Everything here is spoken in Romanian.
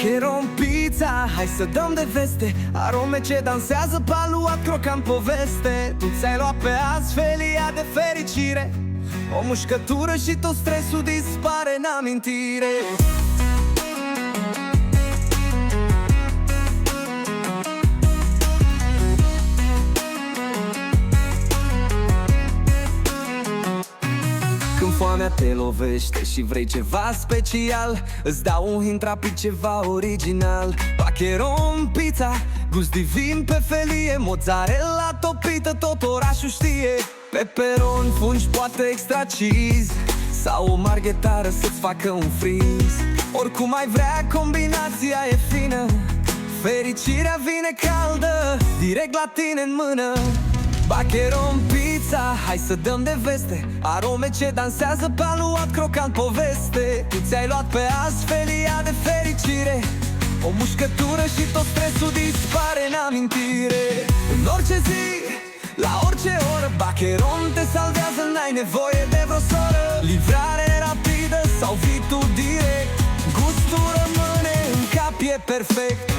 Bacheron Pizza, hai să dăm de veste. Arome ce dansează, paluat crocant poveste. Tu ți-ai luat pe azi felia de fericire, o mușcătură și tot stresul dispare în amintire. Când foamea te lovește și vrei ceva special, îți dau un hint rapid, ceva original. Bacheron Pizza, gust divin pe felie, mozzarella topită, tot orașul știe. Peperon, fungi, poate extra cheese, sau o marghetară să-ți facă un friz. Oricum ai vrea, combinația e fină, fericirea vine caldă, direct la tine în mână. Bacheron Pizza, hai să dăm de veste. Arome ce dansează, paluat crocant poveste. Tu ți-ai luat pe azi felia de fericire, o mușcătură și tot stresul dispare în amintire. În orice zi, la orice oră, Bacheron te salvează, n-ai nevoie de vreo soră. Livrare rapidă sau vii tu direct, gustul rămâne în cap, e perfect.